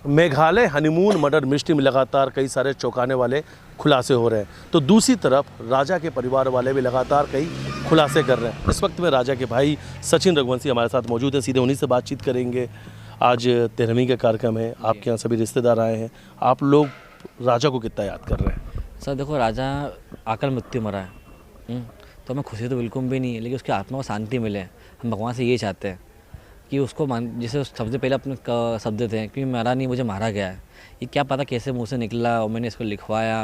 Meghalaya honeymoon murder mystery में लगातार कई सारे चौंकाने वाले खुलासे हो रहे हैं, तो दूसरी तरफ राजा के परिवार वाले भी लगातार कई खुलासे कर रहे हैं। इस वक्त में राजा के भाई सचिन रघुवंशी हमारे साथ मौजूद हैं, सीधे उन्हीं से बातचीत करेंगे। आज 13वीं का कार्यक्रम है, आपके यहाँ सभी रिश्तेदार आए हैं, आप लोग राजा को कितना याद कर रहे हैं? सर देखो, राजा आकर मृत्यु मरा है, तो हमें खुशी तो बिल्कुल भी नहीं है, लेकिन उसकी आत्मा को शांति मिले। हम भगवान से ये चाहते हैं कि उसको जैसे सबसे पहले अपने शब्द थे कि मरा नहीं, मुझे मारा गया है। ये क्या पता कैसे मुंह से निकला और मैंने इसको लिखवाया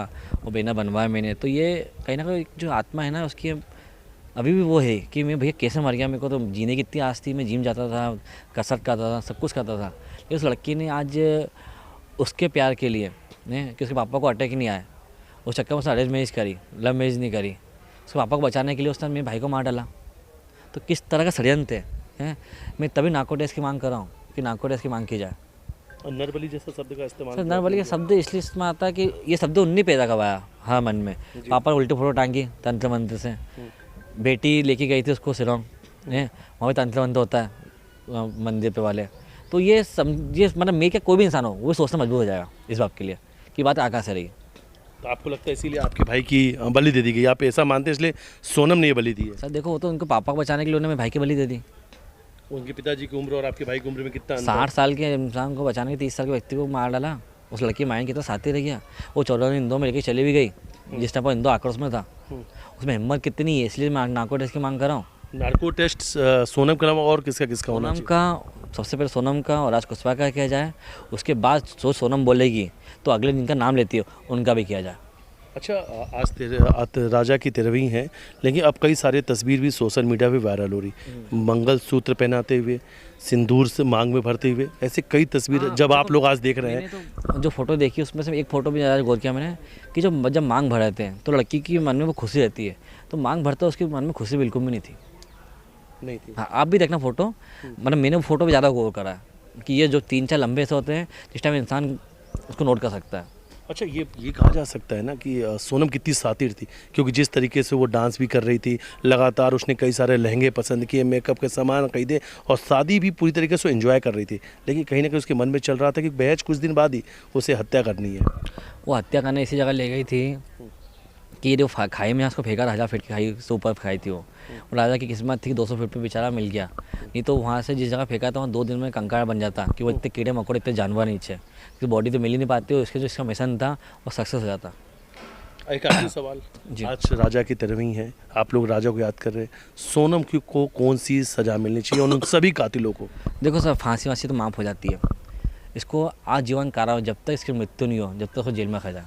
और बेना बनवाया मैंने, तो ये कहीं ना कहीं जो आत्मा है ना उसकी अभी भी वो है कि मैं भैया कैसे मर गया। मेरे को तो जीने की इतनी आस थी, मैं जिम जाता था, कसरत करता था, सब कुछ करता था, लेकिन उस लड़की ने आज उसके प्यार के लिए कि उसके पापा को अटैक नहीं आया, उस चक्कर में उसने अरेंज मैरिज करी, लव मैरिज नहीं करी। उसके पापा को बचाने के लिए उसने मेरे भाई को मार डाला। तो किस तरह का षड्यंत्र है। मैं तभी नार्को टेस्ट की मांग कर रहा हूँ कि नार्को टेस्ट की मांग की जाए। नरबली जैसा शब्द का इस्तेमाल, सर नरबली का शब्द इसलिए इसमें आता है कि ये शब्द उन्नी पैदा करवाया हाँ मन में। पापा ने उल्टी फोटो टांगी तंत्र मंत्र से, बेटी लेके गई थी उसको सिलोंग, वहाँ भी तंत्र मंत्र होता है मंदिर पे वाले। तो ये समझिए, मतलब मैं क्या कोई भी इंसान हो वो सोचना मजबूर हो जाएगा इस बात के लिए कि बात आकाश से रही। तो आपको लगता है इसीलिए आपके भाई की बलि दे दी गई? आप ऐसा मानते हैं इसलिए सोनम ने ये बलि दी है? सर देखो, वो तो उनको पापा को बचाने के लिए उन्होंने मेरे भाई की बलि दे दी। उनके पिताजी की उम्र और आपके भाई की उम्र में कितना अंतर? 60 साल के इंसान को बचाने के 30 साल के व्यक्ति को मार डाला। उस लड़की मायन की तो साथ ही रह गया। वो 14 इंदौर में लेके चली भी गई जिस टाइम पर इंदौर आक्रोश में था। उसमें हिम्मत कितनी है, इसलिए मैं नार्को टेस्ट की मांग कर रहा हूँ। नार्को टेस्ट सोनम का नाम और किसका होना सोनम चाहिए? का सबसे पहले सोनम का और राज कुशवाहा का किया जाए, उसके बाद जो सोनम बोलेगी तो अगले दिन का नाम लेती है उनका भी किया जाए। अच्छा, आज राजा की 13वीं है, लेकिन अब कई सारे तस्वीर भी सोशल मीडिया पे वायरल हो रही, मंगलसूत्र पहनाते हुए, सिंदूर से मांग में भरते हुए, ऐसे कई तस्वीर जब आप लोग आज देख रहे हैं। तो जो फोटो देखी उसमें से एक फ़ोटो भी ज़्यादा गौर किया मैंने कि जब मांग भराते हैं तो लड़की की मन में वो खुशी रहती है, तो मांग भरता उसके मन में खुशी बिल्कुल भी नहीं थी। नहीं थी? हाँ, आप भी देखना फ़ोटो, मतलब मैंने वो फ़ोटो भी ज़्यादा गौर करा है कि ये जो 3-4 लंबे से होते हैं जिस टाइम इंसान उसको नोट कर सकता है। अच्छा, ये कहा जा सकता है ना कि सोनम कितनी सातिर थी, क्योंकि जिस तरीके से वो डांस भी कर रही थी, लगातार उसने कई सारे लहंगे पसंद किए, मेकअप के सामान खरीदे और शादी भी पूरी तरीके से एंजॉय कर रही थी, लेकिन कहीं ना कहीं उसके मन में चल रहा था कि बहज कुछ दिन बाद ही उसे हत्या करनी है। वो हत्या करने इसी जगह ले गई थी कि जो खाई में उसको फेंका, 1000 फीट की खाई से ऊपर खाई थी वो। राजा की किस्मत थी 200 फीट पे बेचारा मिल गया, नहीं तो वहाँ से जिस जगह फेंका था वहाँ 2 दिन में कंकाड़ बन जाता कि वो इतने कीड़े मकोड़े, इतने जानवर नीचे, क्योंकि बॉडी तो मिल ही नहीं पाती, उसके जो इसका मिशन था वो सक्सेस हो जाता। एक आखिरी सवाल, आज राजा की 13वीं है, आप लोग राजा को याद कर रहे हैं, सोनम को कौन सी सज़ा मिलनी चाहिए उन सभी कातिलों को? देखो सर, फांसी तो माफ़ हो जाती है, इसको आजीवन कारावास जब तक इसकी मृत्यु नहीं हो, जब तक वो जेल में खा जाए।